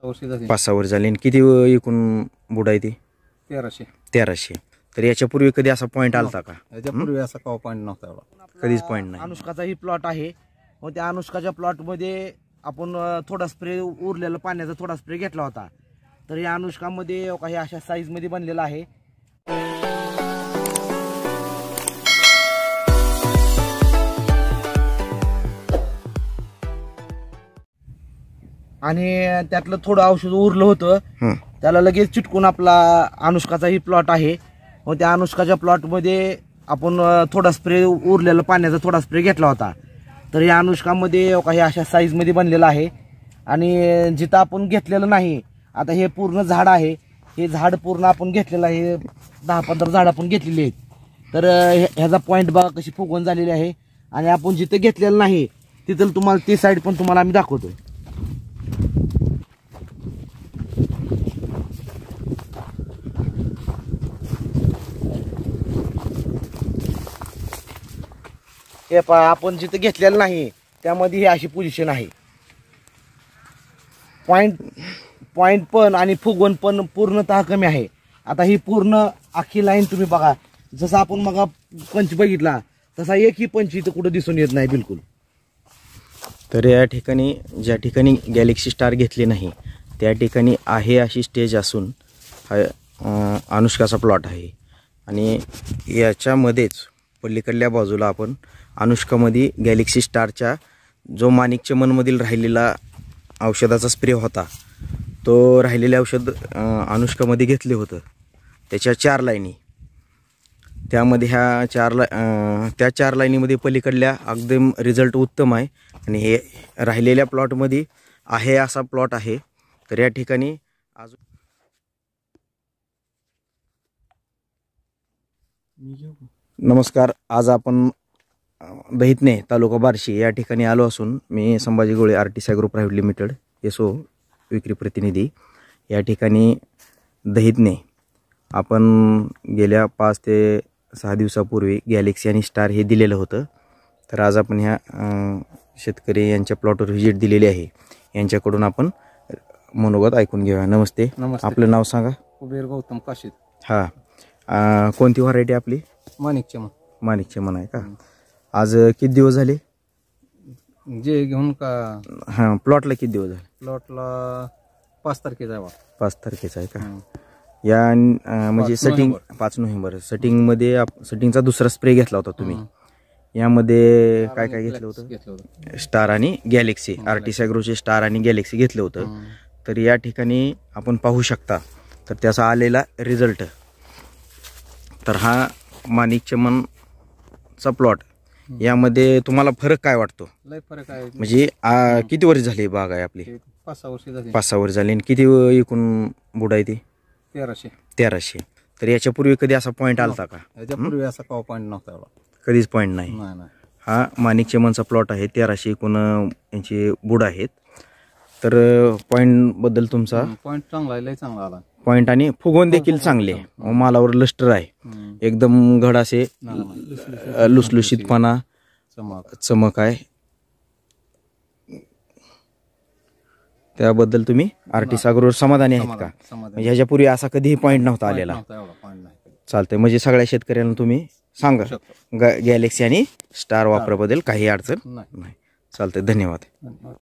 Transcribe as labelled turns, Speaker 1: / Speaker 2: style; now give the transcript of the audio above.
Speaker 1: 5-6 वर्ष झाली. आणि किती एकूण बुड आहे ती? 1300. तर याच्यापूर्वी कधी असा पॉईंट आलता का?
Speaker 2: याच्यापूर्वी असा कवा पॉईंट नव्हता एवढा,
Speaker 1: कधीच पॉईंट नाही.
Speaker 3: अनुष्काचा ही प्लॉट आहे. मग त्या अनुष्काच्या प्लॉट मध्ये आपण थोडा स्प्रे उरलेला पाण्याचा थोडा स्प्रे घेतला होता. तर या अनुष्कामध्ये काही अशा साईज मध्ये बनलेला आहे. आणि त्यातलं थोडं औषध उरलं होतं, त्याला लगेच चिटकून आपला अनुष्काचा ही प्लॉट आहे. मग त्या अनुष्काच्या प्लॉट मध्ये आपण थोडा स्प्रे उरलेला पाण्याचा थोडा स्प्रे घेतला होता. तर या अनुष्कामध्ये काही अशा साईज मध्ये बनलेला आहे. आणि जिथं आपण घेतलेलं नाही, आता हे पूर्ण झाड आहे, हे झाड पूर्ण आपण घेतलेलं आहे, 10-15 झाड आपण घेतलेली आहेत. तर ह्याचा पॉईंट बघा कशी फुगवून झालेली आहे. आणि आपण जिथं घेतलेलं नाही तिथं तुम्हाला ती साईड पण तुम्हाला आम्ही दाखवतोय. हे पहा, आपण जिथं घेतलेलं नाही त्यामध्ये ही अशी पोझिशन आहे. पॉइंट पण आणि फुगवण पण पूर्णतः कमी आहे. आता ही पूर्ण आखी लाईन तुम्ही बघा, जसं आपण मग पंच बघितला तसा एकही पंच इथं कुठं दिसून येत नाही बिलकुल.
Speaker 1: तर या ठिकाणी ज्या ठिकाणी गॅलेक्सी स्टार घेतली नाही त्या ठिकाणी आहे अशी स्टेज असून हा अनुष्काचा प्लॉट आहे. आणि याच्यामध्येच पलीकडल्या बाजूला आपण अनुष्कामध्ये गॅलेक्सी स्टारच्या जो माणिक चमनमधील राहिलेला औषधाचा स्प्रे होता तो राहिलेले औषध अनुष्कामध्ये घेतले होतं. त्याच्या 4 लाईनी, त्यामध्ये त्या 4 लाईनीमध्ये पलीकडल्या एकदम रिझल्ट उत्तम आहे. आणि हे राहिलेल्या प्लॉटमध्ये आहे असा प्लॉट आहे. तर या ठिकाणी अजून नमस्कार, आज आपण दहितने तालुका बार्शी या ठिकाणी आलो असून मी संभाजी गोळे आर्टिसा ग्रुप प्रायव्हेट लिमिटेड SO विक्री प्रतिनिधी. या ठिकाणी दहितने आपण गेल्या 5 ते 6 दिवसापूर्वी गॅलेक्सी आणि स्टार हे दिलेलं होतं. तर आज आपण ह्या शेतकरी यांच्या प्लॉटवर व्हिजिट दिलेली आहे. यांच्याकडून आपण मनोगत ऐकून घेऊया. नमस्ते. आपलं नाव सांगा.
Speaker 2: कुबेर गौतम काशीद.
Speaker 1: हां, कोणती व्हरायटी आपली? माणिक चमन आहे का? आज किती दिवस झाले
Speaker 2: जे घेऊन का?
Speaker 1: हां, प्लॉटला किती दिवस झाले?
Speaker 2: प्लॉटला 5 तारखेचा आहे.
Speaker 1: 5 तारखेचा आहे का? या म्हणजे सेटिंग 5 नोव्हेंबर सेटिंगमध्ये सेटिंगचा दुसरा स्प्रे घेतला होता तुम्ही. यामध्ये काय काय घेतलं होतं? स्टार आणि गॅलेक्सी, आर्टिसा ग्रोचे स्टार आणि गॅलेक्सी घेतलं होतं. तर या ठिकाणी आपण पाहू शकता तर त्याचा आलेला रिझल्ट. तर हा माणिक चमनचा प्लॉट, यामध्ये तुम्हाला फरक काय वाटतो?
Speaker 2: लय फरक आहे.
Speaker 1: म्हणजे किती वर्ष झाली बाग आहे आपली?
Speaker 2: 5-6 वर्ष झाली.
Speaker 1: 5-6 वर्ष झाली. आणि किती एकूण बुड आहे ती? 1300. तर याच्यापूर्वी कधी असा पॉईंट आलता का?
Speaker 2: याच्यापूर्वी असा कवा पॉईंट नव्हता एवढा,
Speaker 1: कधीच पॉईंट नाही. हा माणिक चमनचा प्लॉट आहे. 1300 एकूण यांचे बुड आहेत. तर पॉईंट बद्दल तुमचा?
Speaker 2: पॉईंट चांगला आहे, लय चांगला आला
Speaker 1: पॉईंट. आणि फुगवून देखील चांगले, मालावर लस्टर आहे, एकदम घड असे लुसलुशीतपणा, चमक आहे. त्याबद्दल तुम्ही आर्टिसा ग्रोवर समाधानी आहेत का? म्हणजे ह्याच्यापूर्वी असा कधीही पॉईंट नव्हता आलेला. चालतंय. म्हणजे सगळ्या शेतकऱ्यांना तुम्ही सांगा गॅलेक्सी आणि स्टार वापराबद्दल काही अडचण नाही. चालतंय. धन्यवाद.